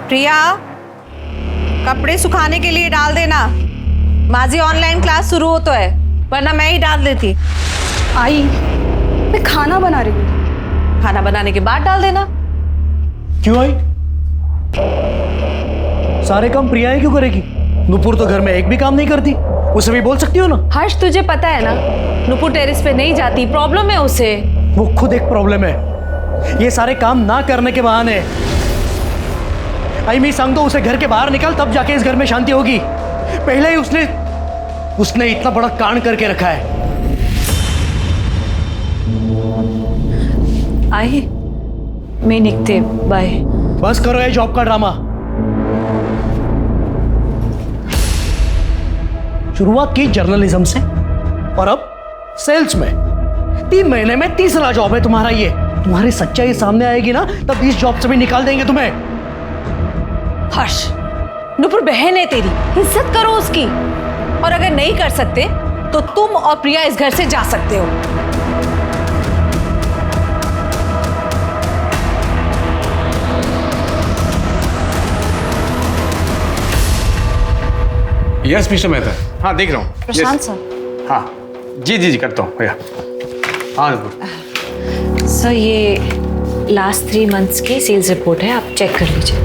प्रिया, कपड़े सुखाने के लिए डाल देना। माजी ऑनलाइन क्लास शुरू हो तो है, वरना मैं ही डाल देती। आई, मैं खाना बना रही हूँ। खाना बनाने के बाद डाल देना। क्यों आई? सारे काम प्रिया ही क्यों करेगी? नुपुर तो घर में एक भी काम नहीं करती, उसे भी बोल सकती हो ना। हर्ष, तुझे पता है ना, नुपुर टेरेस पे नहीं जाती, प्रॉब्लम है उसे। वो खुद एक प्रॉब्लम है, ये सारे काम ना करने के बहाने। आई मी सांग तो उसे घर के बाहर निकाल, तब जाके इस घर में शांति होगी। पहले ही उसने इतना बड़ा कांड करके रखा है। आई, मैं निकते, बाय। बस करो ये जॉब का ड्रामा। शुरुआत की जर्नलिज्म से और अब सेल्स में। 3 महीने में तीसरा जॉब है तुम्हारा ये। तुम्हारी सच्चाई सामने आएगी ना, तब इस जॉब से भी निकाल देंगे तुम्हें। हर्ष, नुपुर बहन है तेरी, इज्जत करो उसकी। और अगर नहीं कर सकते तो तुम और प्रिया इस घर से जा सकते हो। यस मिस्टर मेहता, हाँ देख रहा हूँ। प्रशांत सर। हाँ जी करता हूँ भैया। हाँ नुपुर। सर, ये लास्ट 3 मंथ्स की सेल्स रिपोर्ट है, आप चेक कर लीजिए।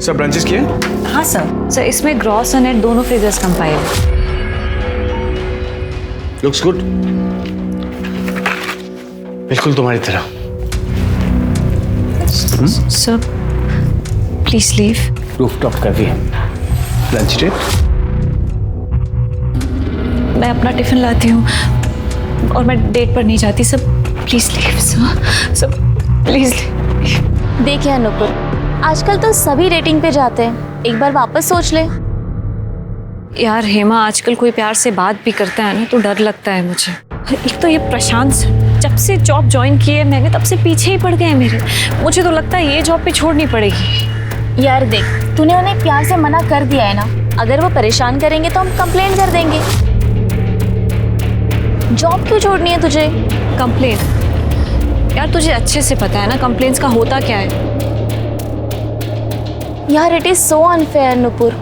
सब ब्रांचेस किए? हाँ सर, इसमें ग्रॉस और नेट दोनों फिगर्स कंपाइल है। लुक्स गुड, बिल्कुल तुम्हारी तरह। Sir please leave. Roof top कर दिए। Lunch date? मैं अपना टिफिन लाती हूँ और मैं डेट पर नहीं जाती। Sir please leave. Sir please leave. देखिए नुपुर, आजकल तो सभी रेटिंग पे जाते हैं, एक बार वापस सोच ले। यार हेमा, आजकल कोई प्यार से बात भी करता है ना तो डर लगता है मुझे। एक तो ये प्रशांत सर, जब से जॉब ज्वाइन की है मैंने तब से पीछे ही पड़ गए हैं मेरे। मुझे तो लगता है ये जॉब पे छोड़नी पड़ेगी। यार देख, तूने उन्हें प्यार से मना कर दिया है ना, अगर वो परेशान करेंगे तो हम कंप्लेंट कर देंगे। जॉब क्यों छोड़नी है तुझे? कंप्लेन? यार तुझे अच्छे से पता है ना कंप्लेंट्स का होता क्या है। यार it is so unfair Nupur,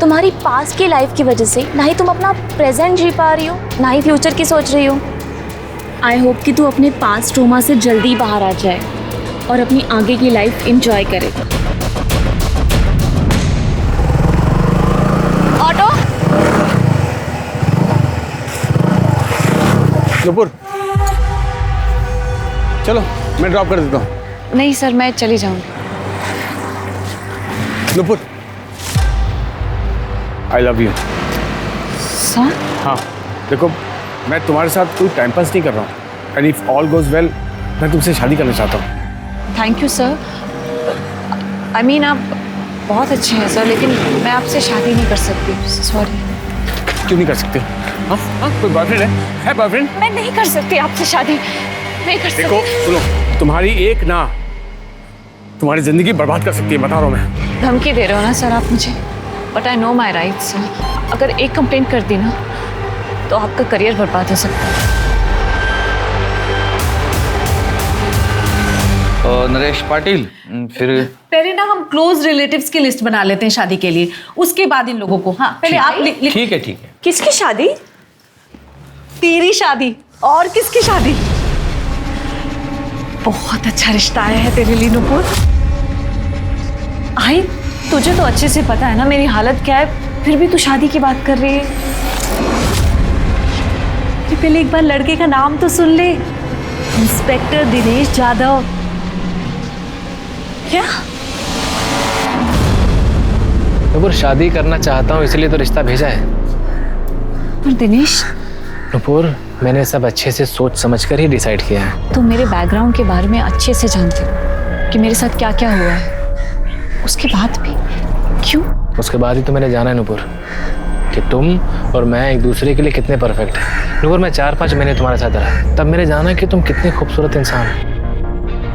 तुम्हारी पास्ट की लाइफ की वजह से ना ही तुम अपना प्रेजेंट जी पा रही हो, ना ही फ्यूचर की सोच रही हो। आई होप कि तू अपने पास्ट ट्रॉमा से जल्दी बाहर आ जाए और अपनी आगे की लाइफ एंजॉय करे। ऑटो। नुपुर चलो, मैं ड्रॉप कर देता हूँ। नहीं सर, मैं चली जाऊंगी। Nupur, I love you. Sir? हाँ देखो, मैं तुम्हारे साथ कोई टाइम पास नहीं कर रहा हूँ। And if all goes well, मैं तुमसे शादी करना चाहता हूँ। Thank you sir. I mean आप बहुत अच्छे हैं सर, लेकिन मैं आपसे शादी नहीं कर सकती। सॉरी। क्यों नहीं कर सकते? हाँ, कोई बॉयफ्रेंड है बॉयफ्रेंड? मैं नहीं कर सकती आपसे शादी, नहीं कर सकती। देखो सुनो, तुम्हारी एक ना तुम्हारी जिंदगी बर्बाद कर सकती है, बता रहा हूँ मैं। धमकी दे रहे हो ना सर आप मुझे? But I know my rights sir. अगर एक कंप्लेंट कर दी ना तो आपका करियर बर्बाद हो सकता है। नरेश पाटिल, फिर पहले ना हम क्लोज रिलेटिव्स की लिस्ट बना लेते हैं शादी के लिए, उसके बाद इन लोगों को। हाँ पहले आप ठीक है। किसकी शादी? तेरी शादी। और किसकी शादी? बहुत अच्छा रिश्ता आया है तेरे लिए नुपुर। आई, तुझे तो अच्छे से पता है ना मेरी हालत क्या है, फिर भी तू शादी की बात कर रही है। पहले एक बार लड़के का नाम तो सुन ले, इंस्पेक्टर दिनेश जाधव। क्या? नुपुर, शादी करना चाहता हूँ इसलिए तो रिश्ता भेजा है। पर दिनेश, नुपुर, मैंने सब अच्छे से सोच समझ कर ही डिसाइड किया है। तुम मेरे बैकग्राउंड के बारे में अच्छे से जानते हो कि मेरे साथ क्या क्या हुआ है, उसके बाद भी क्यों? उसके बाद ही तो मैंने जाना है नुपुर कि तुम और मैं एक दूसरे के लिए कितने परफेक्ट हैं। नुपुर, मैं 4-5 महीने तुम्हारे साथ रहा, तब मैंने जाना कि तुम कितने खूबसूरत इंसान हो।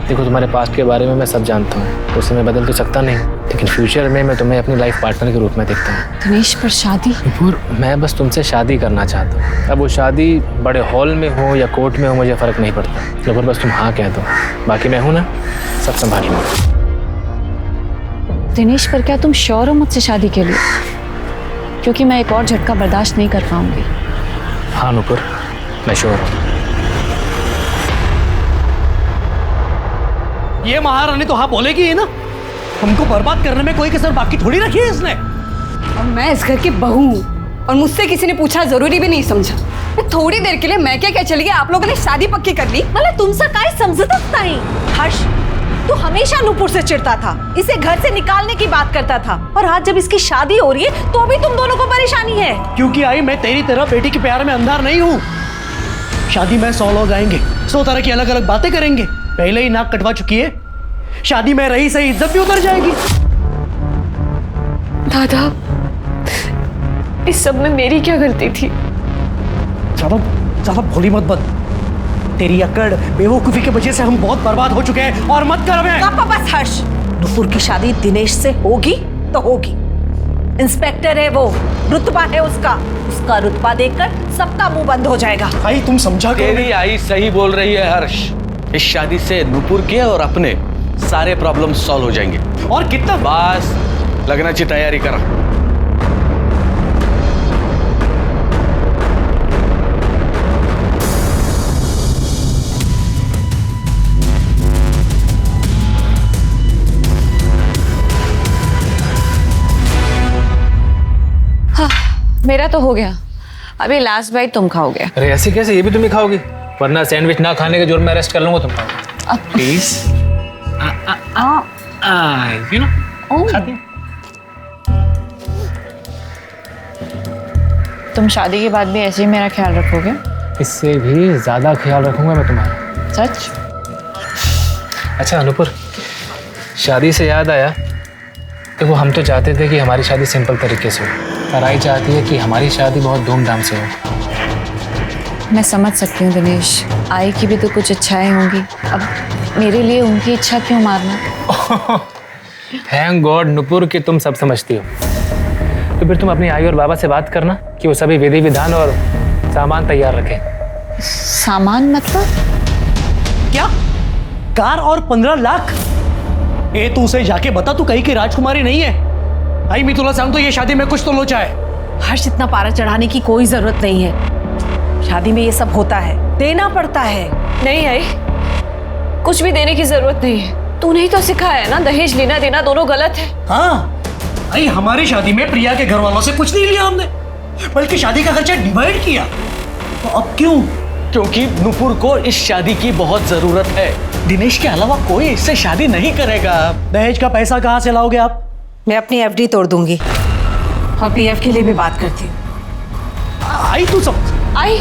देखो, तुम्हारे पास्ट के बारे में मैं सब जानता हूँ, उसे मैं बदल तो सकता नहीं, लेकिन फ्यूचर में मैं तुम्हें अपनी लाइफ पार्टनर के रूप में देखता हूँ। दिनेश, पर शादी? नुपुर, मैं बस तुमसे शादी करना चाहता हूँ। अब वो शादी बड़े हॉल में हो या कोर्ट में हो, मुझे फ़र्क नहीं पड़ता। नुपुर, बस तुम हाँ कह दो, बाकी मैं हूँ ना, सब संभाल लूँगा। दिनेश, पर क्या तुम श्योर हो मुझसे शादी के लिए? क्योंकि मैं एक और झटका बर्दाश्त नहीं कर पाऊंगी। हाँ नुपुर, मैं श्योर हूँ। ये महारानी तो हाँ बोलेगी ही ना। हमको बर्बाद करने में कोई कसर बाकी थोड़ी रखी है इसने। और मैं इस घर की बहू हूँ और मुझसे किसी ने पूछना जरूरी भी नहीं समझा। मैं थोड़ी देर के लिए मैं क्या चली गई, आप लोगों ने शादी पक्की कर ली। मतलब तुमसे काय समझतच नहीं। हर्ष, तू हमेशा नूपुर से चिढ़ता था, इसे घर से निकालने की बात करता था, और आज जब इसकी शादी हो रही है तो भी तुम दोनों को परेशानी है। क्योंकि आई मैं तेरी तरह बेटी के प्यार में अंधार नहीं हूँ। शादी में 100 लोग आएंगे, 100 तरह की अलग अलग बातें करेंगे। पहले ही नाक कटवा चुकी है, शादी में रही सही इज्जत भी उतर जाएगी। दादा, इस सब में मेरी क्या गलती थी? ज्यादा भोली मत बन। तेरी अकड़ बेवकूफी की वजह से हम बहुत बर्बाद हो चुके हैं। और मत कर हमें। पापा बस हर्ष, नूपुर की शादी दिनेश से होगी तो होगी। इंस्पेक्टर है वो, रुतबा है उसका। उसका रुतबा देखकर सबका मुंह बंद हो जाएगा। भाई तुम समझा करो। तेरी आई सही बोल रही है हर्ष। इस शादी से नूपुर के और अपने सारे प्रॉब्लम सॉल्व हो जाएंगे। और कितना बस लगना की तैयारी करा। हाँ, मेरा तो हो गया। अभी लास्ट बाइट तुम खाओगे। अरे ऐसे कैसे? ये भी तुम ही खाओगी? वरना सैंडविच ना खाने के जुर्म में अरेस्ट कर लूंगा तुमको। प्लीज यू नो खाती हैं? तुम शादी के बाद भी ऐसे ही मेरा ख्याल रखोगे? इससे भी ज्यादा ख्याल रखूंगा मैं तुम्हारा। सच? अच्छा अनुपुर, शादी से याद आया, देखो हम तो चाहते थे कि हमारी शादी सिंपल तरीके से हो, पर आई चाहती है कि हमारी शादी बहुत धूमधाम से हो। मैं समझ सकती हूँ दिनेश, आई की भी तो कुछ इच्छाएं होंगी। अब मेरे लिए उनकी इच्छा क्यों मारना? थैंक गॉड नुपुर कि तुम सब समझती हो। तो फिर तुम अपनी आई और बाबा से बात करना कि वो सभी विधि विधान और सामान तैयार रखें। सामान मतलब? क्या? कार और 15 लाख? ए तू उसे जाके बता तू कहीं की राजकुमारी नहीं है। आई मैं तुला सांग तो ये शादी में कुछ तो लोचा है। हर्ष, इतना पारा चढ़ाने की कोई जरूरत नहीं है। शादी में ये सब होता है, देना पड़ता है। नहीं आई, कुछ भी देने की जरूरत नहीं है। तूने ही तो सिखाया है ना, दहेज लेना देना दोनों गलत है। हाँ आई, हमारी शादी में प्रिया के घर वालों से कुछ नहीं लिया हमने, बल्कि शादी का खर्चा डिवाइड किया। तो अब क्यों? क्योंकि नूपुर को इस शादी की बहुत जरूरत है। दिनेश के अलावा कोई इससे शादी नहीं करेगा। दहेज का पैसा कहाँ से लाओगे आप? मैं अपनी एफडी तोड़ दूंगी और पीएफ के लिए भी बात करती हूँ। आई तू सब आई,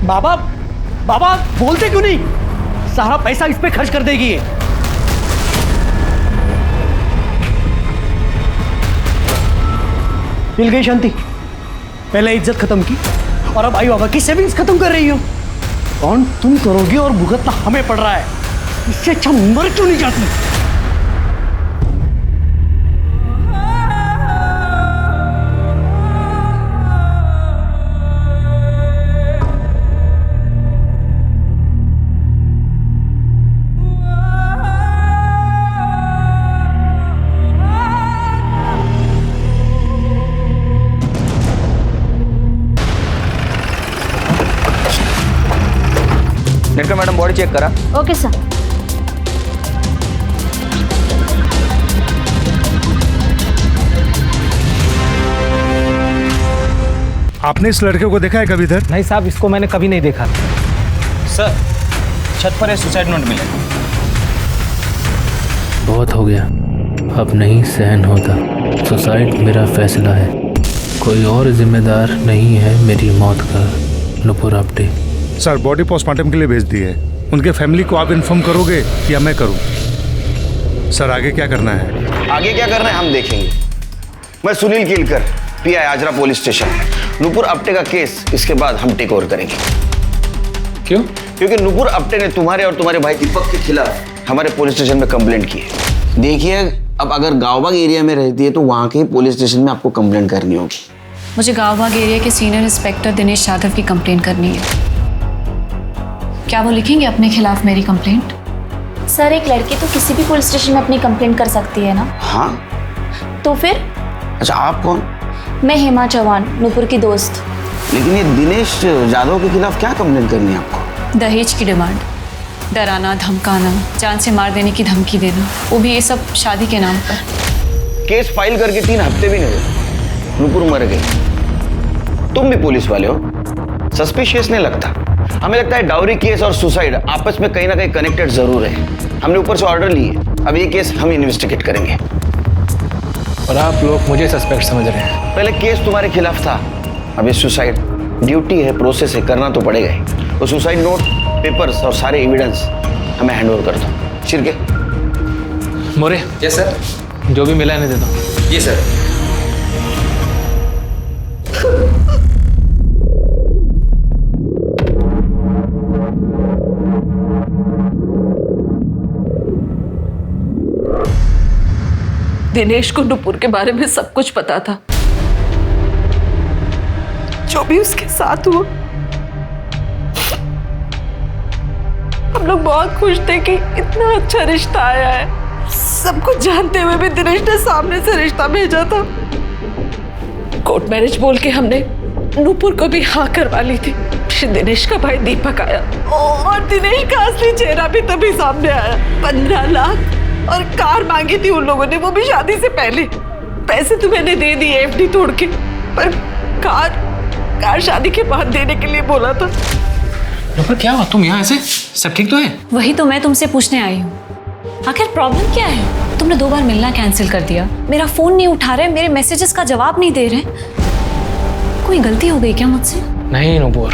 बाबा बाबा बोलते क्यों नहीं? सारा पैसा इस पे खर्च कर देगी ये। मिल गई शांति। पहले इज्जत खत्म की और अब आई बाबा की सेविंग्स खत्म कर रही हो। कौन तुम करोगी और भुगतना हमें पड़ रहा है। इससे अच्छा मर क्यों नहीं जाती? नेटकर मैडम बॉडी चेक करा। Okay sir. आपने इस लड़के को देखा है कभी इधर? नहीं साहब, इसको मैंने कभी नहीं देखा। सर छत पर सुसाइड नोट मिला। बहुत हो गया, अब नहीं सहन होता। सुसाइड मेरा फैसला है, कोई और जिम्मेदार नहीं है मेरी मौत का। Nupur Apte. Sir body postmortem के लिए भेज दी है। उनके फैमिली को आप इन्फॉर्म करोगे या मैं करूं? सर आगे क्या करना है? आगे क्या करना है हम देखेंगे। मैं Sunil Keelkar, PI Ajara police station. Nupur Apte का केस इसके बाद हम टेक ओवर करेंगे। क्यों? क्योंकि नूपुर आप्टे ने तुम्हारे और तुम्हारे भाई दीपक के खिलाफ हमारे पुलिस स्टेशन में कंप्लेंट की है। देखिए अब अगर गांव-बाग एरिया में रहती है तो वहाँ के पुलिस स्टेशन में आपको कंप्लेंट करनी होगी। मुझे गाँव-बाग एरिया के सीनियर इंस्पेक्टर दिनेश यादव की कंप्लेंट करनी है। क्या वो लिखेंगे अपने खिलाफ मेरी कंप्लेंट? सर एक लड़की तो किसी भी पुलिस स्टेशन में अपनी कंप्लेंट कर सकती है ना? हाँ। तो फिर? अच्छा, आप कौन? मैं हेमा चौहान, नूपुर की दोस्त। लेकिन ये दिनेश जाधव के खिलाफ क्या कंप्लेंट करनी है आपको? दहेज की डिमांड, डराना, धमकाना, जान से मार देने की धमकी देना, वो भी ये सब शादी के नाम पर। केस फाइल करके 3 हफ्ते भी नहीं हुए, नूपुर मर गई। तुम भी पुलिस वाले हो, सस्पिशियस नहीं लगता? हमें लगता है डाउरी केस और सुसाइड आपस में कहीं ना कहीं कनेक्टेड जरूर है। हमने ऊपर से ऑर्डर लिए, अब ये केस हम इन्वेस्टिगेट करेंगे। और आप लोग मुझे सस्पेक्ट समझ रहे हैं? पहले केस तुम्हारे खिलाफ था, अब ये सुसाइड ड्यूटी है, प्रोसेस है, करना तो पड़ेगा ही। तो सुसाइड नोट, पेपर्स और सारे एविडेंस हमें हैंड ओवर कर दो। शिरके। मोरे। Yes sir. जो भी मिला है दे दो। जी सर। दिनेश को नुपुर के बारे में सब कुछ पता था, जो भी उसके साथ हुआ। हम लोग बहुत खुश थे कि इतना अच्छा रिश्ता आया है। सब कुछ जानते हुए भी दिनेश ने सामने से रिश्ता भेजा था। कोर्ट मैरिज बोल के हमने नुपुर को भी हाँ करवा ली थी। फिर दिनेश का भाई दीपक आया और दिनेश का असली चेहरा भी तभी सामने आया। 15 लाख और कार मांगी थी उन लोगों ने, वो भी शादी से पहले। पैसे तो मैंने दे दिए एफडी तोड़ के, पर कार शादी के बाद देने के लिए बोला था। पर क्या हुआ? तुम यहाँ ऐसे? सब ठीक तो है? वही तो मैं तुमसे पूछने आई हूँ, आखिर प्रॉब्लम क्या है? तुमने 2 बार मिलना कैंसिल कर दिया, मेरा फोन नहीं उठा रहे, मेरे मैसेजेस का जवाब नहीं दे रहे। कोई गलती हो गई क्या मुझसे? नहीं नूपुर,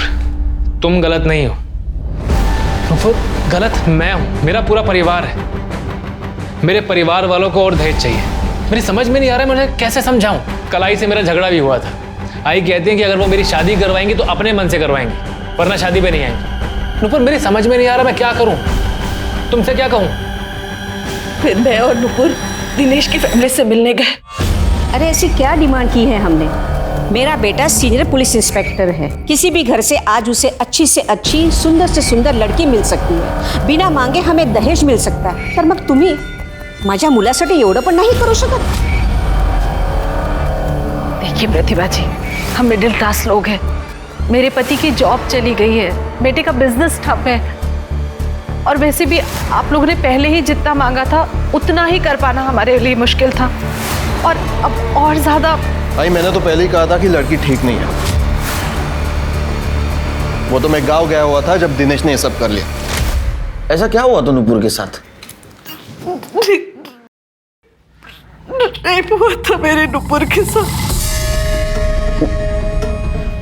तुम गलत नहीं हो। नूपुर, गलत मैं हूँ, मेरा पूरा परिवार है। मेरे परिवार वालों को और दहेज चाहिए। मेरी समझ में नहीं आ रहा है, मुझे कैसे समझाऊं। कलाई से मेरा झगड़ा भी हुआ था। आई कहती हैं कि अगर वो मेरी शादी करवाएंगी तो अपने मन से करवाएंगी, वरना शादी पे नहीं आएंगी। नूपुर, मेरी समझ में नहीं आ रहा मैं क्या करूं, तुमसे क्या कहूं? फिर मैं और नुपुर दिनेश की फैमिली से मिलने गए। अरे ऐसी क्या डिमांड की है हमने? मेरा बेटा सीनियर पुलिस इंस्पेक्टर है, किसी भी घर से आज उसे अच्छी से अच्छी, सुंदर से सुंदर लड़की मिल सकती है। बिना मांगे हमें दहेज मिल सकता है, तर मग तुम्ही माझ्या मुलासाठी एवढं पण नाही करू शकत? देखिए प्रतिभा जी, हम मिडिल क्लास लोग हैं। मेरे पति की जॉब चली गई है, बेटे का बिजनेस ठप है, और वैसे भी आप लोगों ने पहले ही जितना मांगा था उतना ही कर पाना हमारे लिए मुश्किल था, और अब और ज्यादा। भाई मैंने तो पहले ही कहा था कि लड़की ठीक नहीं है। वो तो मैं गांव गया हुआ था जब दिनेश ने ये सब कर लिया। ऐसा क्या हुआ था नूपुर के साथ? रेप हुआ था मेरे नुपुर के साथ।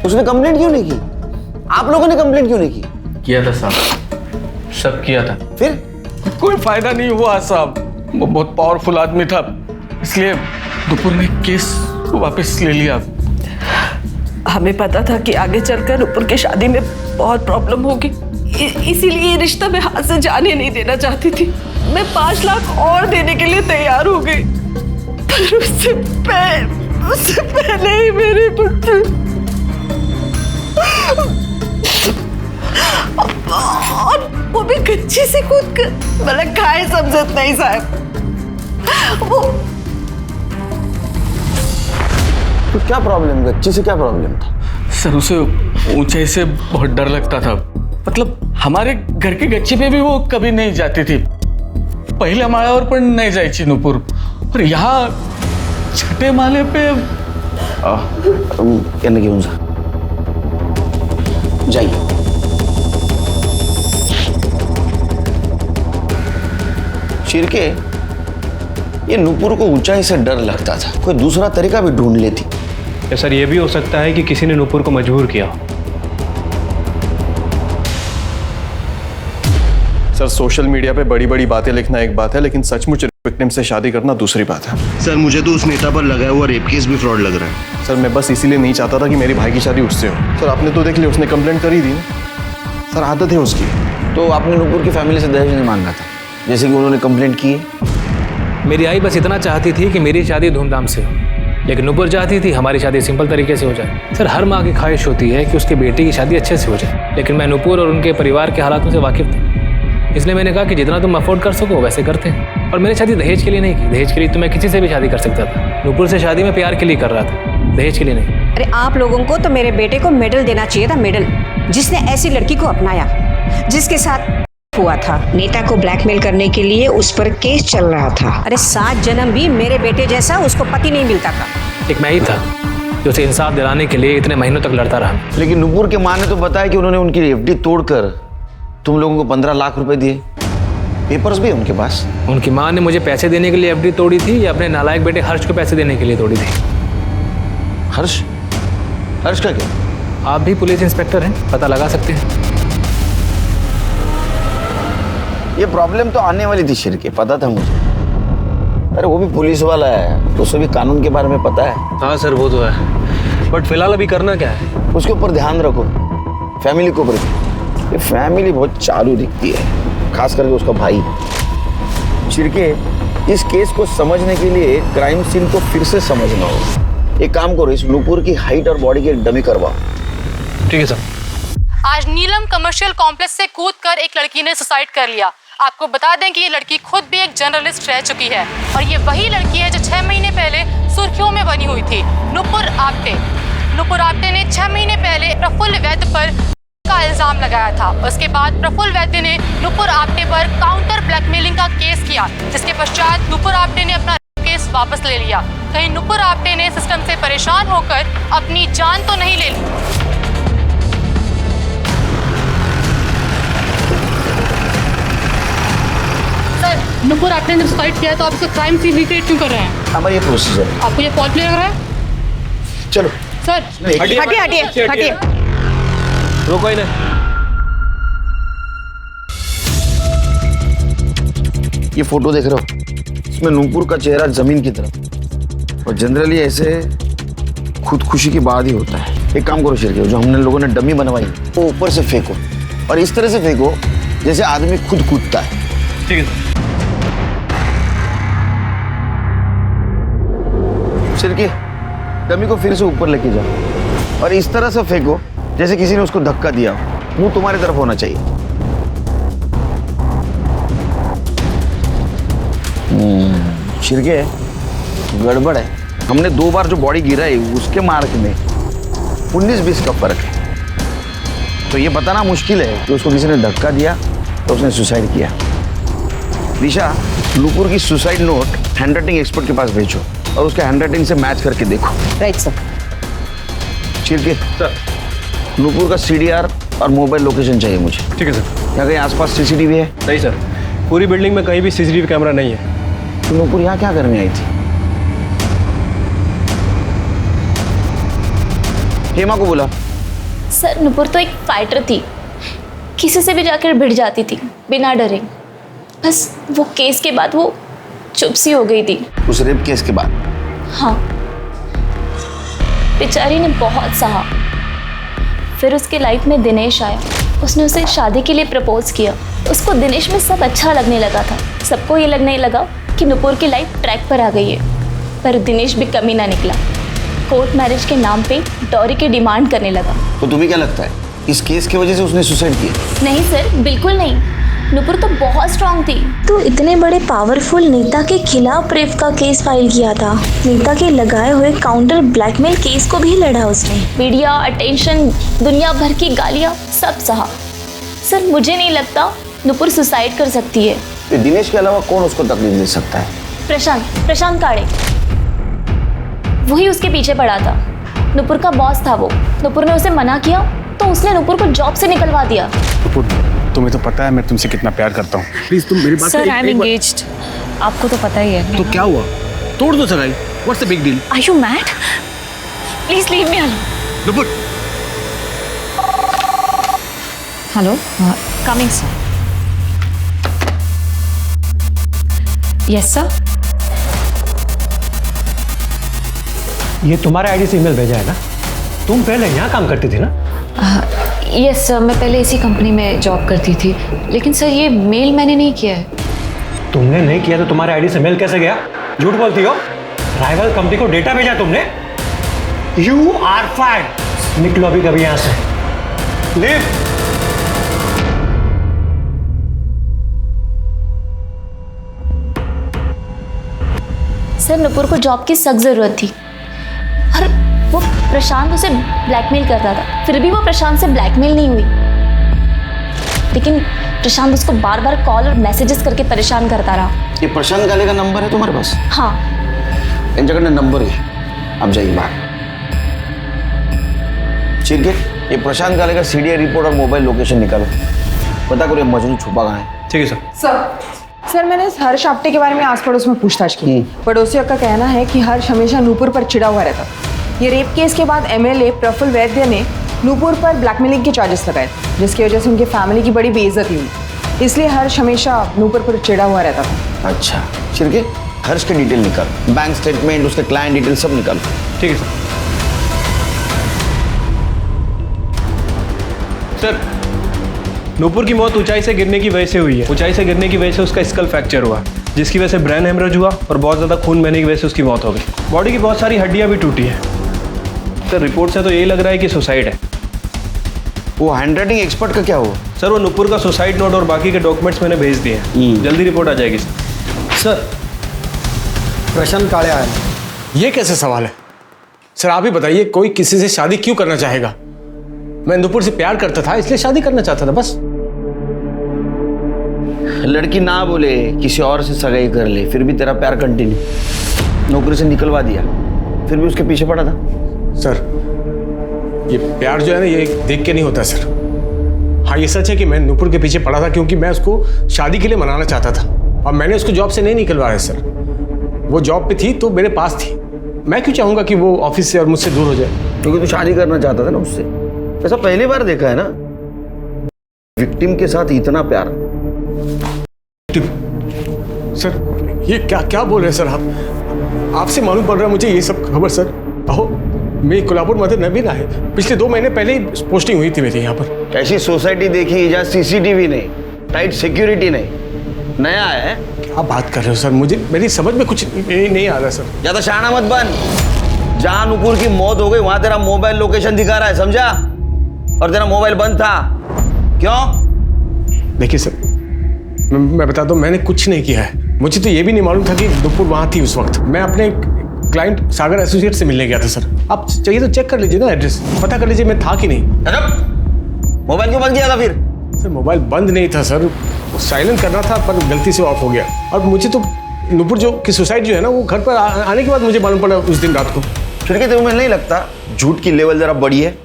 उसने कंप्लेंट क्यों नहीं की? आप लोगों ने कंप्लेंट क्यों नहीं की? किया था साहब, सब किया था। फिर कोई फायदा नहीं हुआ साहब। वो बहुत पावरफुल आदमी था, इसलिए नुपुर ने केस वापस ले लिया। हमें पता था कि आगे चलकर नुपुर की शादी में बहुत प्रॉब्लम होगी, इसीलिए ये रिश्ता मैं हाथ से जाने नहीं देना चाहती थी। मैं 5 लाख और देने के लिए तैयार हो गई, पर उससे पहले ही मेरे पुत्र और वो भी कच्ची से कूद कर, मतलब खाए समझत नहीं साहब। वो तो क्या प्रॉब्लम, गच्ची से क्या प्रॉब्लम था? सर उसे ऊंचाई से बहुत डर लगता था। मतलब हमारे घर की गच्ची पे भी वो कभी नहीं जाती थी। पहले माळ्यावर पण नहीं जायची नुपुर, और यहाँ 6ठे माले पे यानी घेऊन जा, जाइए। शिरके, ये नुपुर को ऊंचाई से डर लगता था, कोई दूसरा तरीका भी ढूंढ लेती। सर ये भी हो सकता है कि किसी ने नुपुर को मजबूर किया। सर सोशल मीडिया पे बड़ी बड़ी बातें लिखना एक बात है, लेकिन सचमुच विक्टिम से शादी करना दूसरी बात है। सर मुझे तो उस नेता पर लगाया हुआ रेप केस भी फ्रॉड लग रहा है। सर मैं बस इसीलिए नहीं चाहता था कि मेरी भाई की शादी उससे हो। सर आपने तो देख लिया, उसने कंप्लेंट कर ही दी ना। सर आदत है उसकी। तो आपने नुपुर की फैमिली से दहेज नहीं मांगा था, जैसे कि उन्होंने कंप्लेंट की है? मेरी आई बस इतना चाहती थी कि मेरी शादी धूमधाम से हो, लेकिन नुपुर चाहती थी हमारी शादी सिंपल तरीके से हो जाए। सर हर माँ की ख्वाहिश होती है कि उसके बेटे की शादी अच्छे से हो जाए, लेकिन मैं नुपुर और उनके परिवार के हालातों से वाकिफ था। इसलिए मैंने कहा कि जितना तुम अफोर्ड कर सको वैसे करते हैं। और मैंने शादी दहेज के लिए नहीं की। दहेज के लिए तो मैं किसी से भी शादी कर सकता था। नूपुर से शादी मैं प्यार के लिए कर रहा था, दहेज के लिए नहीं। अरे आप लोगों को तो मेरे बेटे को मेडल देना चाहिए था, मेडल, जिसने ऐसी लड़की को अपनाया, जिसके साथ हुआ था। नेता को ब्लैकमेल करने के लिए उस पर केस चल रहा था। अरे 7 जन्म भी मेरे बेटे जैसा उसको पति नहीं मिलता था। एक मैं ही था जो उसे इंसाफ दिलाने के लिए इतने महीनों तक लड़ता रहा। लेकिन नुपुर के माँ ने तो बताया कि उन्होंने उनकी एफडी तोड़कर तुम लोगों को 15 लाख रुपए दिए। पेपर्स भी है उनके पास। उनकी माँ ने मुझे पैसे देने के लिए एफडी तोड़ी थी या अपने नालायक बेटे हर्ष को पैसे देने के लिए तोड़ी थी? हर्ष? हर्ष का क्या? आप भी पुलिस इंस्पेक्टर हैं, पता लगा सकते हैं। ये प्रॉब्लम तो आने वाली थी शिरके, पता था मुझे। अरे वो भी पुलिस वाला है तो उसे भी कानून के बारे में पता है। हाँ सर वो तो है, बट फिलहाल अभी करना क्या है? उसके ऊपर ध्यान रखो, फैमिली के ऊपर। ये फैमिली बहुत चालू दिखती है, खास करके उसका भाई। शिरके, इस केस को समझने के लिए क्राइम सीन को फिर से समझना होगा। एक काम करो, इस नुपुर की हाइट और बॉडी की एक डमी करवाओ। ठीक है सर। आज नीलम कमर्शियल कॉम्प्लेक्स से कूदकर एक लड़की ने सुसाइड कर लिया। आपको बता दें कि ये लड़की खुद भी एक जर्नलिस्ट रह चुकी है और ये वही लड़की है जो 6 महीने पहले सुर्खियों में बनी हुई थी, नुपुर आप्टे। नुपुर आप्टे ने 6 महीने पहले प्रफुल्ल वैद्य पर का इल्जाम लगाया था। उसके बाद प्रफुल्ल वैद्य ने नुपुर आप्टे पर काउंटर ब्लैकमेलिंग का केस किया, जिसके पश्चात नुपुर आप्टे ने अपना केस वापस ले लिया। कहीं नुपुर आप्टे ने सिस्टम से परेशान होकर अपनी जान तो नहीं ले ली? नुपुर आपने जब सुसाइड किया तो आप इसका क्राइम सीन रिक्रिएट क्यों कर रहे हैं? हमारा ये प्रोसीजर है। आपको ये फॉल्ट क्लियर लग रहा है? चलो सर हटिए। रोको इन्हें। ये फोटो देख रहे हो, इसमें नुपुर का चेहरा जमीन की तरफ। और जनरली ऐसे खुदकुशी के बाद ही होता है। एक काम करो शिरके, जो हमने लोगों ने डमी बनवाई वो ऊपर से फेंको और इस तरह से फेंको जैसे आदमी खुद कूदता है। ठीक है। शिरके, डमी को फिर से ऊपर लेके जाओ और इस तरह से फेंको जैसे किसी ने उसको धक्का दिया हो। मुंह तुम्हारी तरफ होना चाहिए। शिरके, गड़बड़ है। हमने 2 बार जो बॉडी गिराई उसके मार्क में 19-20 का फर्क है। तो ये बताना मुश्किल है कि उसको किसी ने धक्का दिया तो उसने सुसाइड किया। दिशा, नुपुर की सुसाइड नोट हैंडराइटिंग एक्सपर्ट के पास भेजो और उसके हैंडराइटिंग से मैच करके देखो। Right sir. Shirke sir, Nupur का CDR और मोबाइल लोकेशन चाहिए मुझे। ठीक है सर। क्या कहीं आसपास CCTV है? नहीं सर, पूरी बिल्डिंग में कहीं भी CCTV कैमरा नहीं है। तो नुपुर यहाँ क्या करने आई थी? हेमा को बुला। सर नुपुर तो एक फाइटर थी, किसी से भी जाकर भिड़ जाती थी बिना डरे। बस वो केस के बाद वो चुप सी हो गई थी। उस रेप केस के बाद? हाँ, बेचारी ने बहुत सहा। फिर उसके लाइफ में दिनेश आया, उसने उसे शादी के लिए प्रपोज किया। उसको दिनेश में सब अच्छा लगने लगा था। सबको ये लगने लगा कि नुपुर की लाइफ ट्रैक पर आ गई है, पर दिनेश भी कमी ना निकला। कोर्ट मैरिज के नाम पे डॉरी की डिमांड करने लगा। तो तुम्हें क्या लगता है इस केस की वजह से उसने सुसाइड किया? नहीं सर, बिल्कुल नहीं। नुपुर तो बहुत स्ट्रांग थी। तो इतने बड़े पावरफुल नेता के खिलाफ रेप का केस फाइल किया था। नेता के लगाए हुए काउंटर ब्लैकमेल केस को भी लड़ा उसने। मीडिया अटेंशन, दुनिया भर की गालियाँ, सब सहा। सर मुझे नहीं लगता नुपुर सुसाइड कर सकती है। तो दिनेश के अलावा कौन उसको तकलीफ दे सकता है? प्रशांत काड़े, वही उसके पीछे पड़ा था। नुपुर का बॉस था वो। नुपुर ने उसे मना किया तो उसने नुपुर को जॉब से निकलवा दिया। नुपुर, तुम्हें तो पता है मैं तुमसे कितना प्यार करता हूँ। प्लीज तुम मेरी बात सर, आई एम एंगेज्ड। आपको तो पता ही है। तो क्या हुआ? तोड़ दो सगाई। What's the big deal? Are you mad? Please leave me alone. Nupur. Hello, coming sir. Yes sir. ये तुम्हारे आईडी से ईमेल भेजा है ना? तुम पहले यहाँ काम करती थी ना? यस सर, मैं पहले इसी कंपनी में जॉब करती थी, लेकिन सर ये मेल मैंने नहीं किया है। तुमने नहीं किया तो तुम्हारे आईडी से मेल कैसे गया? झूठ बोलती हो। राइवल कंपनी को डेटा भेजा तुमने। You are fired. निकलो अभी कभी यहाँ से। लीव। सर नुपुर को जॉब की सख्त ज़रूरत थी और वो प्रशांत उसे ब्लैकमेल करता था, फिर भी वो प्रशांत से ब्लैकमेल नहीं हुई। लेकिन प्रशांत उसको बार बार कॉल और मैसेजेस करके परेशान करता रहा। ये प्रशांत गाले का नंबर है तुम्हारे पास? हाँ, इन जगह नंबर है, अब जाइए बाहर। चिरके, ये प्रशांत गाले का सीडीआई रिपोर्ट और मोबाइल लोकेशन निकालो, पता करो ये मजनू छुपा कहाँ है। ठीक है सर। सर मैंने इस हर्ष आप्टे के बारे में आस पड़ोस में पूछताछ की। पड़ोसियों का कहना है कि हर्ष हमेशा नूपुर पर चिढ़ा हुआ रहता। ये रेप केस के बाद एमएलए प्रफुल्ल वैद्य ने नूपुर पर ब्लैकमेलिंग के चार्जेस लगाए, जिसकी वजह से उनकी फैमिली की बड़ी बेइज्जती हुई। इसलिए हर्ष हमेशा नूपुर पर चिढ़ा हुआ रहता था। अच्छा चिरके, हर्ष के डिटेल निकाल, बैंक स्टेटमेंट, उसके क्लाइंट डिटेल सब निकाल। ठीक है सर। नूपुर की मौत ऊंचाई से गिरने की वजह से हुई है। ऊंचाई से गिरने की वजह से उसका स्कल फ्रैक्चर हुआ, जिसकी वजह से ब्रेन हेमरेज हुआ और बहुत ज़्यादा खून बहने की वजह से उसकी मौत हो गई। बॉडी की बहुत सारी हड्डियां भी टूटी है। सर रिपोर्ट से तो यही लग रहा है कि सुसाइड है। वो हैंडराइटिंग एक्सपर्ट का क्या हुआ? सर वो नूपुर का सुसाइड नोट और बाकी के डॉक्यूमेंट्स मैंने भेज दिए हैं, जल्दी रिपोर्ट आ जाएगी सर। सर प्रशांत काले आए। ये कैसे सवाल है सर? आप ही बताइए, कोई किसी से शादी क्यों करना चाहेगा? मैं नूपुर से प्यार करता था इसलिए शादी करना चाहता था बस। लड़की ना बोले किसी और से सगाई कर ले, फिर भी तेरा प्यार कंटिन्यू। नौकरी से निकलवा दिया, फिर भी उसके पीछे पड़ा था। सर ये प्यार जो है ना, ये देख के नहीं होता सर। हाँ ये सच है कि मैं नूपुर के पीछे पड़ा था क्योंकि मैं उसको शादी के लिए मनाना चाहता था, और मैंने उसको जॉब से नहीं निकलवाया सर। वो जॉब पे थी तो मेरे पास थी। मैं क्यों चाहूंगा कि वो ऑफिस से और मुझसे दूर हो जाए? क्योंकि तू शादी करना चाहता था ना उससे। ऐसा पहली बार देखा है ना, विक्टिम के साथ इतना प्यार। सर ये क्या क्या बोल रहे हैं सर आप? आपसे मालूम पड़ रहा है मुझे ये सब खबर सर। अहो मेरी कोल्हापुर मदर नवीन है, पिछले 2 महीने पहले ही पोस्टिंग हुई थी मेरी यहाँ पर। ऐसी सोसाइटी देखी जहाँ सीसीटीवी नहीं, टाइट सिक्योरिटी नहीं, नया है। क्या बात कर रहे हो सर? मुझे मेरी समझ में कुछ नहीं आ रहा सर। ज्यादा शाना मत बन। जहाँ नूपुर की मौत हो गई वहां तेरा मोबाइल लोकेशन दिखा रहा है, समझा? और तेरा मोबाइल बंद था। क्यों? देखिए सर, मैं बताता हूँ, मैंने कुछ नहीं किया है। मुझे तो ये भी नहीं मालूम था कि नूपुर वहाँ थी उस वक्त। मैं अपने क्लाइंट सागर एसोसिएट से मिलने गया था सर। आप चाहिए तो चेक कर लीजिए ना, एड्रेस पता कर लीजिए मैं था कि नहीं। मोबाइल क्यों बंद किया था फिर? सर मोबाइल बंद नहीं था सर, साइलेंट करना था पर गलती से ऑफ हो गया। और मुझे तो नूपुर जो की सुसाइड जो है ना, वो घर पर आने के बाद मुझे मालूम पड़ा उस दिन रात को। फिर क्या तुम्हें नहीं लगता झूठ की लेवल जरा बड़ी है?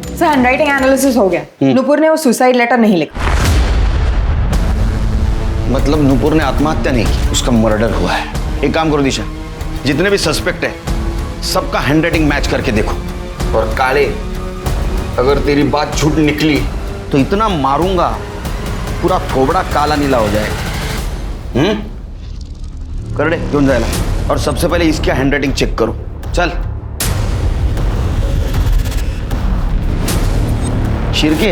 सर हैंडराइटिंग एनालिसिस हो गया, नूपुर ने वो सुसाइड लेटर नहीं लिखा। मतलब नूपुर ने आत्महत्या नहीं की, उसका मर्डर हुआ है। एक काम करो दिशा, जितने भी सस्पेक्ट है सबका हैंडराइटिंग मैच करके देखो। और काले, अगर तेरी बात झूठ निकली तो इतना मारूंगा पूरा थोबड़ा काला नीला हो जाएगा। कर दे, क्यों जाएगा? और सबसे पहले इसकी हैंडराइटिंग चेक करो। चल शिरके,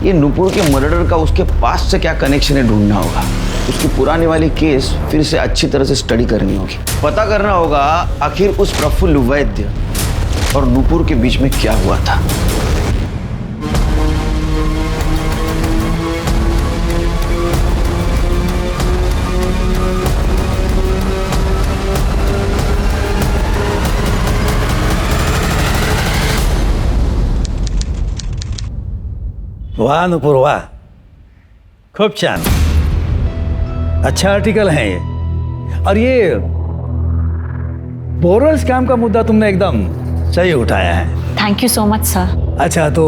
ये नूपुर के मर्डर का उसके पास से क्या कनेक्शन है ढूंढना होगा। उसकी पुरानी वाली केस फिर से अच्छी तरह से स्टडी करनी होगी। पता करना होगा आखिर उस प्रफुल्ल वैद्य और नूपुर के बीच में क्या हुआ था। वाह नुपुर वाह, खूब छान, अच्छा आर्टिकल है ये। और ये बोरल स्कैम का मुद्दा तुमने एकदम सही उठाया है। Thank you so much sir. अच्छा तो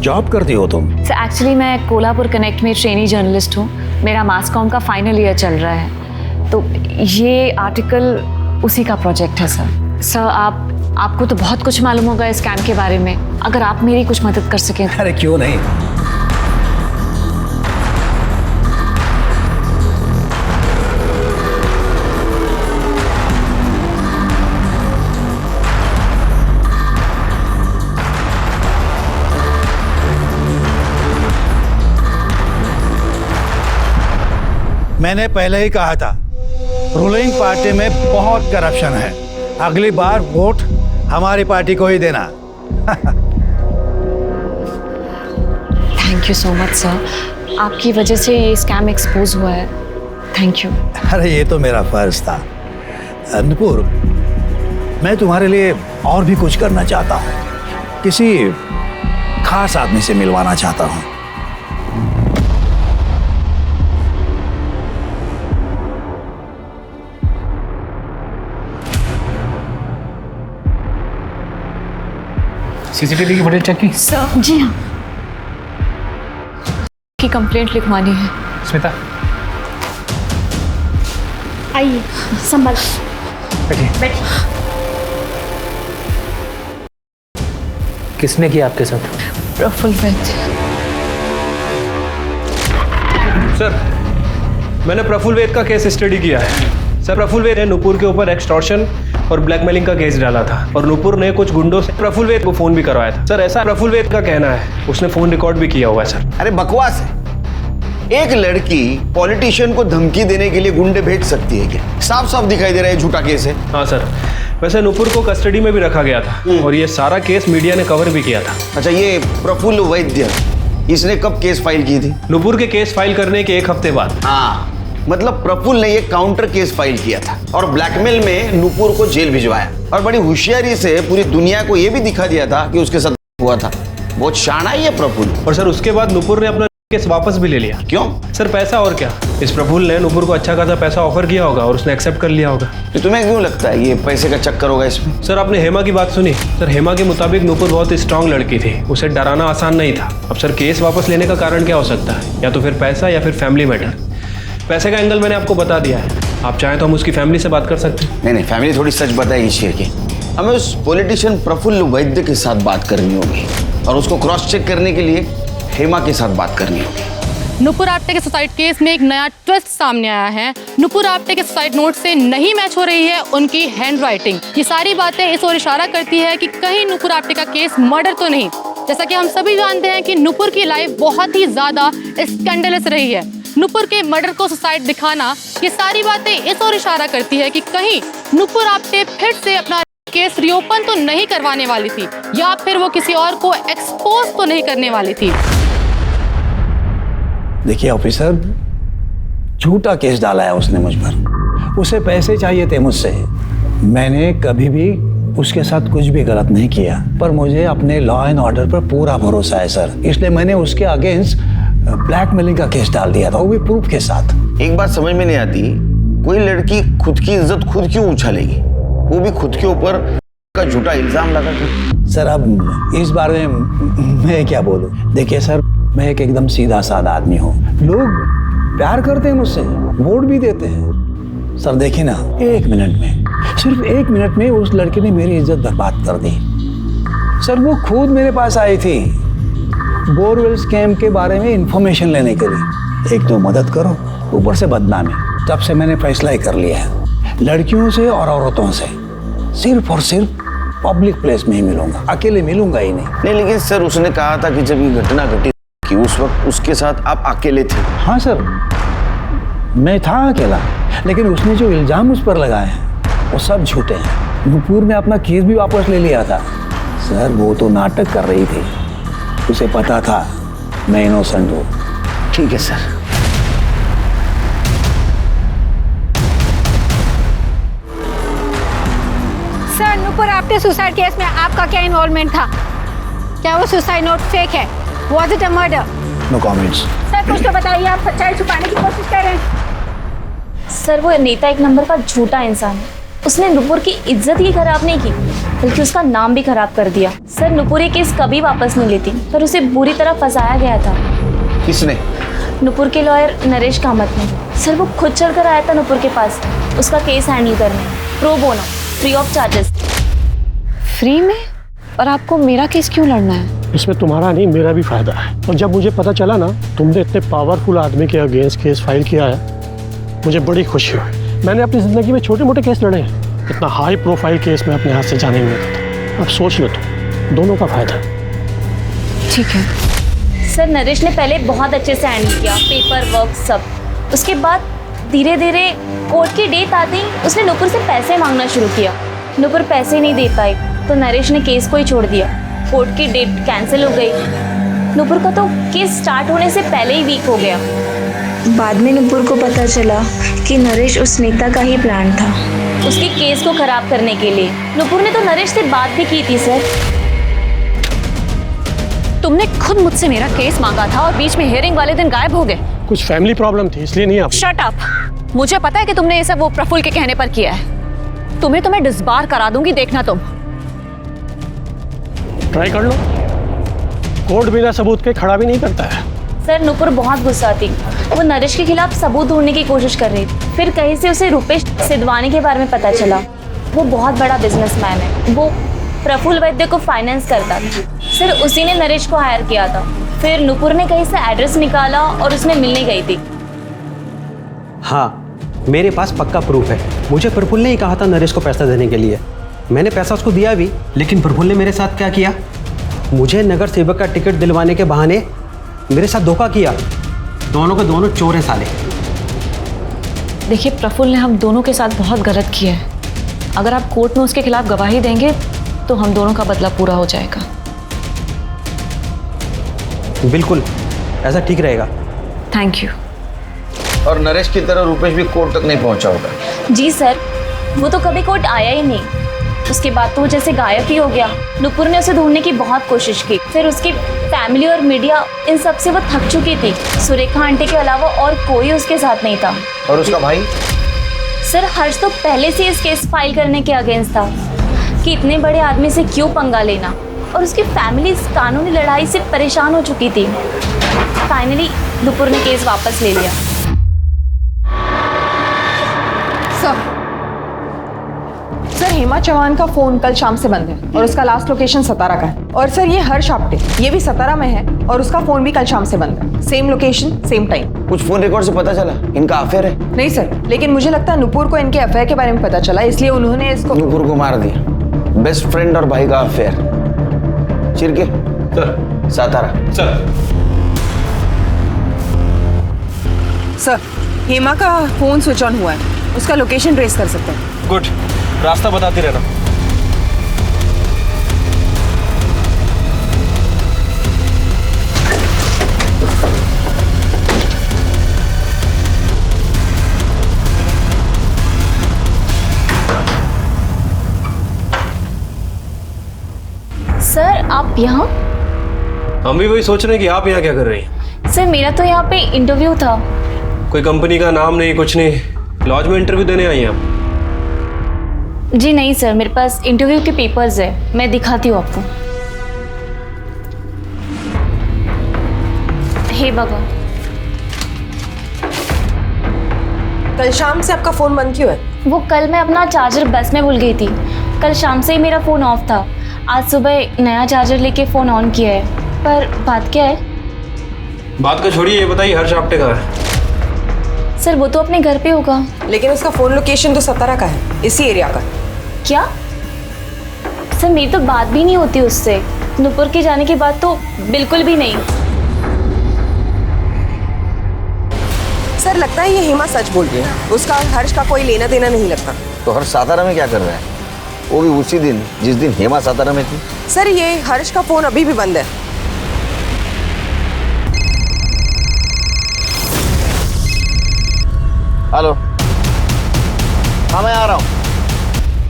जॉब करती हो तुम? सर एक्चुअली मैं कोल्हापुर कनेक्ट में ट्रेनी जर्नलिस्ट हूँ। मेरा मास कॉम का फाइनल ईयर चल रहा है, तो ये आर्टिकल उसी का प्रोजेक्ट है सर। सर आपको तो बहुत कुछ मालूम होगा इस स्कैम के बारे में, अगर आप मेरी कुछ मदद कर सकें। अरे क्यों नहीं। मैंने पहले ही कहा था, रूलिंग पार्टी में बहुत करप्शन है। अगली बार वोट हमारी पार्टी को ही देना। Thank you so much sir, आपकी वजह से ये स्कैम एक्सपोज हुआ है। Thank you. अरे ये तो मेरा फर्ज था। नुपुर, मैं तुम्हारे लिए और भी कुछ करना चाहता हूँ, किसी खास आदमी से मिलवाना चाहता हूँ। सीसीटीवी की फुटेज चेक की? सर जी हाँ, की कंप्लेंट लिखवानी है। स्मिता आइए, संभल बैठिए। बैठिए। किसने किया आपके साथ? प्रफुल्ल वैद्य। सर, मैंने प्रफुल्ल वैद्य का केस स्टडी किया है। सर, प्रफुल्ल वैद्य ने नुपुर के ऊपर एक्सटॉर्शन और ब्लैकमेलिंग का केस डाला था और नुपुर ने कुछ गुंडों से प्रफुल्ल वैद्य को फोन भी करवाया था। सर, ऐसा प्रफुल्ल वैद्य का कहना है, उसने फोन रिकॉर्ड भी किया हुआ है सर। अरे बकवास है। एक लड़की पॉलिटिशियन को धमकी देने के लिए गुंडे भेज सकती है क्या? साफ साफ दिखाई दे रहा है झूठा केस है। हाँ सर, वैसे नुपुर को कस्टडी में भी रखा गया था और ये सारा केस मीडिया ने कवर भी किया था। अच्छा, ये प्रफुल्ल वैद्य, इसने कब केस फाइल की थी? नुपुर के केस फाइल करने के 1 हफ्ते बाद। हाँ, मतलब प्रफुल्ल ने ये काउंटर केस फाइल किया था और ब्लैकमेल में नुपुर को जेल भिजवाया और बड़ी होशियारी से पूरी दुनिया को ये भी दिखा दिया था कि उसके साथ हुआ था। बहुत शाना है ये प्रफुल्ल। और सर, उसके बाद नुपुर ने अपना केस वापस भी ले लिया। क्यों? सर, पैसा और क्या। इस प्रफुल्ल ने नुपुर को अच्छा खासा पैसा ऑफर किया होगा और उसने एक्सेप्ट कर लिया होगा। तो तुम्हें क्यों लगता है ये पैसे का चक्कर होगा इसमें? सर, आपने हेमा की बात सुनी? सर, हेमा के मुताबिक नुपुर बहुत स्ट्रांग लड़की थी, उसे डराना आसान नहीं था। अब सर, केस वापस लेने का कारण क्या हो सकता है? या तो फिर पैसा या फिर फैमिली मैटर। पैसे का एंगल मैंने आपको बता दिया है, आप चाहें तो हम उसकी फैमिली से बात कर सकते हैं। नहीं, फैमिली थोड़ी सच बताएगी शेर की। हमें उस पॉलिटिशियन प्रफुल्ल वैद्य के साथ बात करनी होगी और उसको क्रॉस चेक करने के लिए हेमा के साथ बात करनी होगी। नुपुर आप्टे के सुसाइड केस में एक नया ट्विस्ट सामने आया है। नुपुर आप्टे के सुसाइड नोट से नहीं मैच हो रही है उनकी हैंडराइटिंग। ये सारी बातें इस ओर इशारा करती है कि कहीं नुपुर आप्टे का केस मर्डर तो नहीं। जैसा कि हम सभी जानते हैं कि नुपुर की लाइफ बहुत ही ज्यादा स्कैंडलस रही है। नुपुर के मर्डर को सुसाइड दिखाना, ये सारी बातें इस ओर इशारा करती है कि कहीं नुपुर आप्टे फिर से अपना केस रीओपन तो नहीं करवाने वाली थी या फिर वो किसी और को एक्सपोज तो नहीं करने वाली थी। देखिए ऑफिसर, झूठा केस डाला है उसने मुझ पर। उसे पैसे चाहिए थे मुझसे। मैंने कभी भी उसके साथ कुछ भी गलत नहीं किया, पर मुझे अपने लॉ एंड ऑर्डर पर पूरा भरोसा है सर, इसलिए मैंने उसके अगेंस्ट ब्लैकमेलिंग का केस डाल दिया था, वो भी प्रूफ के साथ। एक बात समझ में नहीं आती, कोई लड़की खुद की इज्जत खुद क्यों उछालेगी, वो भी खुद के ऊपर का झूठा इल्जाम लगा कर? सर, अब इस बारे में मैं क्या बोलूं? देखिए सर, मैं एक एकदम सीधा साधा आदमी हूँ। लोग प्यार करते हैं मुझसे, वोट भी देते हैं। सर देखिए ना, 1 मिनट में, सिर्फ 1 मिनट में उस लड़के ने मेरी इज्जत बर्बाद कर दी। सर, वो खुद मेरे पास आई थी बोरवेल स्कैम के बारे में इंफॉर्मेशन लेने के लिए। एक तो मदद करो, ऊपर से बदनामी। तब से मैंने फैसला ही कर लिया है, लड़कियों से और औरतों से सिर्फ और सिर्फ पब्लिक प्लेस में ही मिलूंगा, अकेले मिलूंगा ही नहीं। लेकिन सर, उसने कहा था कि जब ये घटना घटी कि उस वक्त उसके साथ आप अकेले थे। हाँ सर, मैं था अकेला, लेकिन उसने जो इल्जाम उस पर लगाए हैं वो सब झूठे हैं। नुपुर ने अपना केस भी वापस ले लिया था। सर, वो तो नाटक कर रही थी, उसे पता था मैं इनोसेंट हूँ। ठीक है sir. Sir, Nupur Apte suicide case में आपका क्या इन्वॉल्वमेंट था? क्या वो सुसाइड नोट फेक है? Was it a murder? No comments. Sir, कुछ तो बताइए, आप सच्चाई छुपाने की कोशिश कर रहे हैं। सर, वो नेता एक नंबर का झूठा इंसान है। उसने नुपुर की इज्जत ही खराब नहीं की, बल्कि उसका नाम भी खराब कर दिया। सर, नुपुर ये केस कभी वापस नहीं लेती, पर उसे बुरी तरह फंसाया गया था। किसने? नुपुर के लॉयर नरेश कामत ने। सर, वो खुद चलकर आया था नुपुर के पास उसका केस हैंडल करने, pro bono, free of charges. Free में? और आपको मेरा केस क्यों लड़ना है? इसमें तुम्हारा नहीं, मेरा भी फायदा है। और जब मुझे पता चला ना तुमने इतने पावरफुल आदमी के अगेंस्ट केस फाइल किया है, मुझे बड़ी खुशी हुई। मैंने अपनी ज़िंदगी में छोटे मोटे केस लड़े हैं, इतना हाई प्रोफाइल केस में अपने हाथ से जाने नहीं देता। अब सोच लो, तो दोनों का फायदा है। ठीक है सर, नरेश ने पहले बहुत अच्छे से हैंडल किया, पेपर वर्क सब। उसके बाद धीरे धीरे कोर्ट की डेट आते ही उसने नुपुर से पैसे मांगना शुरू किया। नुपुर पैसे नहीं दे पाई तो नरेश ने केस को ही छोड़ दिया। कोर्ट की डेट कैंसिल हो गई। नुपुर का तो केस स्टार्ट होने से पहले ही वीक हो गया। बाद में नुपुर को पता चला कि नरेश उस नीता का ही प्लान था। उसके केस को खराब करने के लिए नुपुर ने तो नरेश से बात भी की थी सर। तुमने खुद मुझसे मेरा केस मांगा था और बीच में हियरिंग वाले दिन गायब हो गए। कुछ फैमिली प्रॉब्लम थी इसलिए नहीं आप। Shut up. मुझे पता है कि तुमने ये सब वो प्रफुल्ल के कहने पर किया है। तुम्हें तो मैं डिसबार करा दूंगी, देखना तुम। ट्राई कर लो, कोर्ट बिना सबूत के खड़ा भी नहीं करता है। सर नुपुर बहुत गुस्सा थी। वो नरेश के खिलाफ सबूत ढूंढने की कोशिश कर रही थी। फिर कहीं से उसे रुपेश सिद्धवानी के बारे में पता चला। वो बहुत बड़ा बिजनेसमैन है। वो प्रफुल्ल वैद्य को फाइनेंस करता था। सर उसी ने नरेश को हायर किया था। फिर नुपुर ने कहीं से एड्रेस निकाला और उसमें मिलने गई थी। हाँ, मेरे पास पक्का प्रूफ है। मुझे प्रफुल्ल ने ही कहा था नरेश को पैसा देने के लिए। मैंने पैसा उसको दिया भी, लेकिन प्रफुल्ल ने मेरे साथ क्या किया? मुझे नगर सेवक का टिकट दिलवाने के बहाने मेरे साथ धोखा किया। दोनों के दोनों चोर हैं साले। देखिए प्रफुल्ल ने हम दोनों के साथ बहुत गलत किया है। अगर आप कोर्ट में उसके खिलाफ गवाही देंगे तो हम दोनों का बदला पूरा हो जाएगा। बिल्कुल, ऐसा ठीक रहेगा। Thank you. और नरेश की तरह रुपेश भी कोर्ट तक नहीं पहुंचा होगा। जी सर, वो तो कभी कोर्ट आया ही नहीं। उसके बाद तो वो जैसे गायब ही हो गया। नुपुर ने उसे ढूंढने की बहुत कोशिश की। फिर उसकी फैमिली और मीडिया इन सब से वो थक चुकी थी। सुरेखा आंटी के अलावा और कोई उसके साथ नहीं था। और उसका भाई? सर हर्ष तो पहले से इस केस फाइल करने के अगेंस्ट था कि इतने बड़े आदमी से क्यों पंगा लेना। और उसकी फैमिली इस कानूनी लड़ाई से परेशान हो चुकी थी। फाइनली नुपुर ने केस वापस ले लिया। सर हेमा चौहान का फोन कल शाम से बंद है और उसका लास्ट लोकेशन सतारा का है। और सर ये हर्ष आप्टे, ये भी सतारा में है और उसका फोन भी कल शाम से बंद है। Same location same time. कुछ फोन रिकॉर्ड से पता चला इनका अफेयर है? नहीं सर, लेकिन मुझे लगता है नुपुर को इनके अफेयर के बारे में पता चला, इसलिए उन्होंने इसको नुपुर को मार दिया। बेस्ट फ्रेंड और भाई का affair. Chirke sir. Satara sir Hema का फोन स्विच ऑन हुआ है। उसका लोकेशन ट्रेस कर सकते हैं। गुड, रास्ता बताती रहना। सर आप यहाँ? हम भी वही सोच रहे हैं कि आप यहाँ क्या कर रही हैं। सर मेरा तो यहाँ पे इंटरव्यू था। कोई कंपनी का नाम नहीं, कुछ नहीं, लॉज में इंटरव्यू देने आई हैं आप? जी नहीं सर, मेरे पास इंटरव्यू के पेपर्स है, मैं दिखाती हूँ आपको। हे भगवान। कल शाम से आपका फोन बंद क्यों है? वो कल मैं अपना चार्जर बस में भूल गई थी। कल शाम से ही मेरा फोन ऑफ था। आज सुबह नया चार्जर लेके फोन ऑन किया है। पर बात क्या है? बात का छोड़िए, ये बताइए हर्ष आप्टे कहाँ है? सर वो तो अपने घर पे होगा। लेकिन उसका फोन लोकेशन तो सतारा का है, इसी एरिया का। क्या? सर मेरी तो बात भी नहीं होती उससे। नुपुर के जाने के बाद तो बिल्कुल भी नहीं। सर लगता है ये हेमा सच बोल रही है। उसका हर्ष का कोई लेना देना नहीं लगता। तो हर्ष सातारा में क्या कर रहा है? वो भी उसी दिन जिस दिन हेमा सातारा में थी। सर ये हर्ष का फोन अभी भी बंद है। हेलो, हाँ मैं आ रहा हूँ।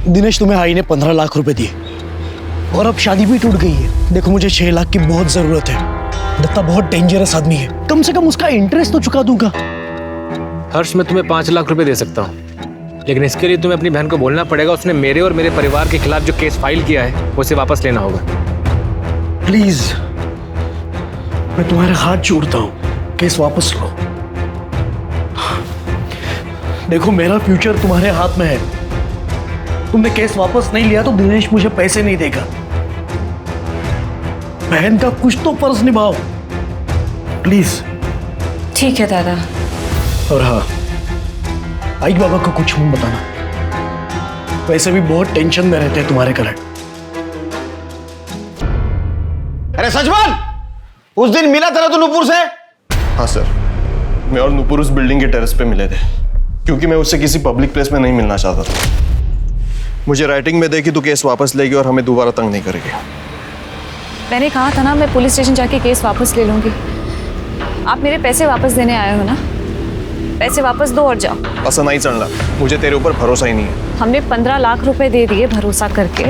दिनेश, तुम्हें आई ने 15 लाख रुपए दिए और अब शादी भी टूट गई है। देखो मुझे 6 लाख की बहुत जरूरत है। दत्ता बहुत डेंजरस आदमी है, कम से कम उसका इंटरेस्ट तो चुका दूंगा। हर्ष मैं तुम्हें 5 लाख रुपए दे सकता हूँ, लेकिन इसके लिए तुम्हें अपनी बहन को बोलना पड़ेगा उसने मेरे और मेरे परिवार के खिलाफ जो केस फाइल किया है उसे वापस लेना होगा। प्लीज, मैं तुम्हारे हाथ जोड़ता हूँ, केस वापस लो। देखो मेरा फ्यूचर तुम्हारे हाथ में है। तुमने केस वापस नहीं लिया तो दिनेश मुझे पैसे नहीं देगा। बहन का कुछ तो फर्ज निभाओ प्लीज। ठीक है दादा। और हाँ, आई बाबा को कुछ मत बताना, वैसे भी बहुत टेंशन में रहते हैं तुम्हारे कारण। अरे सचवान, उस दिन मिला था तो नुपुर से? हाँ सर, मैं और नुपुर उस बिल्डिंग के टेरेस पे मिले थे, क्योंकि मैं उससे किसी पब्लिक प्लेस में नहीं मिलना चाहता था। मुझे राइटिंग में देखी तो केस वापस लेगी और हमें दोबारा तंग नहीं करेगी। मैंने कहा था ना मैं पुलिस स्टेशन जाके केस वापस ले लूंगी। आप मेरे पैसे वापस देने आए हो ना? पैसे वापस दो और जाओ। असं नाही चालणार, मुझे तेरे ऊपर भरोसा ही नहीं है। हमने 15 लाख रुपए दे दिए भरोसा करके,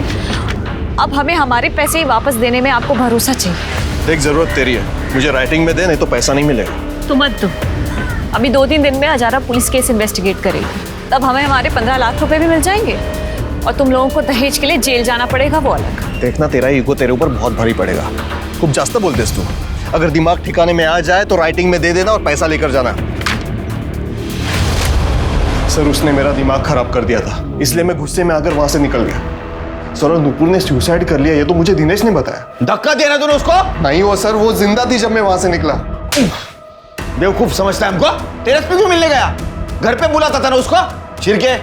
अब हमें हमारे पैसे ही वापस देने में आपको भरोसा चाहिए। देख, जरूरत तेरी है, मुझे राइटिंग में दे, नहीं तो पैसा नहीं मिलेगा। तो मत दो, अभी 2-3 दिन में हजारा पुलिस केस इन्वेस्टिगेट करेगी, तब हमें हमारे 15 लाख रुपए भी मिल जाएंगे और तुम लोगों को दहेज के लिए जेल जाना पड़ेगा, वो अलग। देखना, तेरा ईगो तेरे ऊपर बहुत भारी पड़ेगा। खूब जास्त बोलतेस तू। अगर दिमाग ठिकाने में आ जाए तो राइटिंग में दे देना और पैसा लेकर जाना। सर, उसने मेरा दिमाग खराब कर दिया था, इसलिए मैं गुस्से में आकर वहां से निकल गया। सर, नुपुर ने सुसाइड कर लिया, ये तो मुझे दिनेश ने बताया। धक्का दिया ना तूने उसको? नहीं हुआ सर, वो जिंदा थी जब मैं वहां से निकला। बेवकूफ समझता है हमको? टेरेस पे क्यों मिलने गया? घर पे बुलाता था ना उसको। छिरके,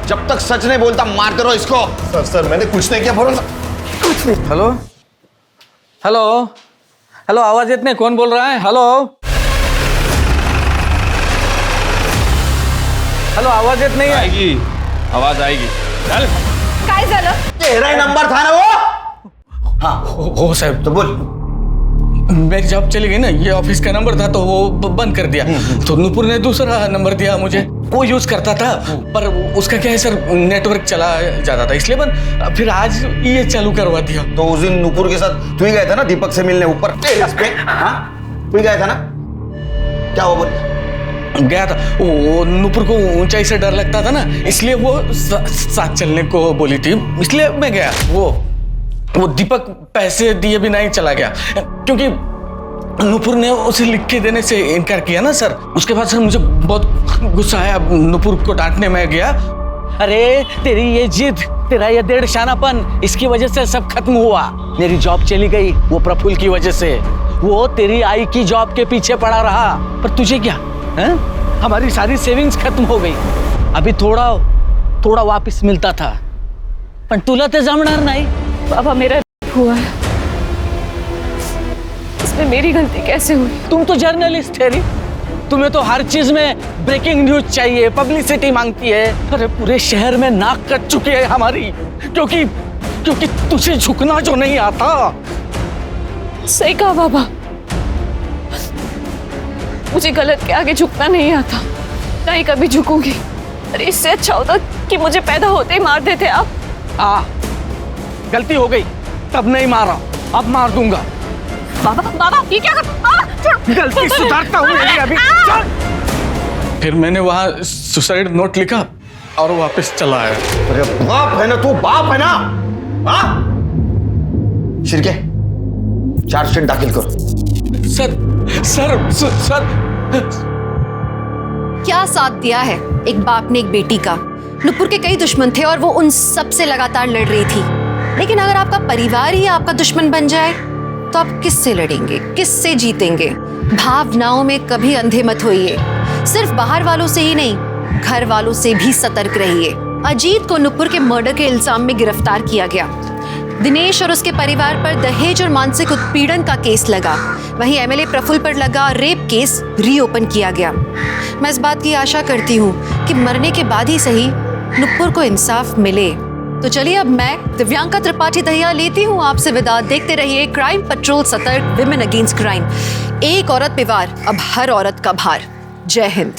जब तक सच नहीं बोलता मारते रहो इसको। सर मैंने कुछ नहीं किया, भरोसा। हेलो हेलो हेलो, आवाज येत नाही, कौन बोल रहा है? हेलो हेलो, आवाज येत नाही. आएगी, आवाज आएगी. चल. काय झालं? तेरा ही नंबर था ना वो? हाँ हो साहब. तो बोल. मेरी जॉब चली गई ना, ये ऑफिस का नंबर था तो वो बंद कर दिया. तो नुपुर ने दूसरा नंबर दिया मुझे, वो यूज करता था, पर उसका क्या है सर, नेटवर्क चला जाता था, इसलिए बंद. फिर आज ये चालू करवा दिया. तो उस दिन नुपुर के साथ तू ही गया था ना दीपक से मिलने ऊपर टेरेस पे? हाँ, तू ही गया था ना? क्या हुआ बोल? गया था, वो नुपुर को ऊंचाई से डर लगता था ना, इसलिए वो साथ चलने को बोली थी, इसलिए मैं गया. वो दीपक पैसे दिए भी नहीं चला गया, क्योंकि नुपुर ने उसे लिख के देने से इनकार किया ना सर. उसके बाद सर मुझे बहुत गुस्सा आया, नुपुर को डांटने में गया. अरे तेरी ये जिद, तेरा ये डेढ़ शानापन, इसकी वजह से सब खत्म हुआ. मेरी जॉब चली गई वो प्रफुल्ल की वजह से. वो तेरी आई की जॉब के पीछे पड़ा रहा, पर तुझे क्या है? हमारी सारी सेविंग्स खत्म हो गई. अभी थोड़ा वापस मिलता था, पण तुला ते जमणार नाही. बाबा मेरा हुआ है, इसमें मेरी गलती कैसे हुई? तुम तो जर्नलिस्ट है री, तुम्हें तो हर चीज में ब्रेकिंग न्यूज चाहिए, पब्लिसिटी मांगती है. अरे पूरे शहर में नाक कट चुकी है हमारी, क्योंकि तुझे झुकना जो नहीं आता. सही कहा बाबा, मुझे गलत के आगे झुकना नहीं आता, नहीं कभी झुकूंगी. अरे इससे अच्छा होता कि मुझे पैदा होते ही मार देते आप. गलती हो गई, तब नहीं मारा, अब मार दूंगा. बाबा ये क्या कर? गलती सुधारता हूँ अभी. फिर मैंने वहां सुसाइड नोट लिखा और वापस चला आया. अरे बाप है ना तू, बाप है ना? हाँ? शिरके, चार्जशीट दाखिल करो. सर क्या साथ दिया है एक बाप ने एक बेटी का? नुपुर के कई दुश्मन थे और वो उन सब से लगातार लड़ रही थी, लेकिन अगर आपका परिवार ही आपका दुश्मन बन जाए तो आप किससे लड़ेंगे, किससे जीतेंगे? भावनाओं में कभी अंधे मत होइए. सिर्फ बाहर वालों से ही नहीं, घर वालों से भी सतर्क रहिए. अजीत को नुपुर के मर्डर के इल्जाम में गिरफ्तार किया गया. दिनेश और उसके परिवार पर दहेज और मानसिक उत्पीड़न का केस लगा. वहीं एमएलए प्रफुल्ल पर लगा रेप केस रीओपन किया गया. मैं इस बात की आशा करती हूँ कि मरने के बाद ही सही नुपुर को इंसाफ मिले. तो चलिए अब मैं दिव्यांका त्रिपाठी दहिया लेती हूँ आपसे विदा. देखते रहिए क्राइम पेट्रोल, सतर्क, विमेन अगेंस्ट क्राइम. एक औरत पे वार, अब हर औरत का भार. जय हिंद.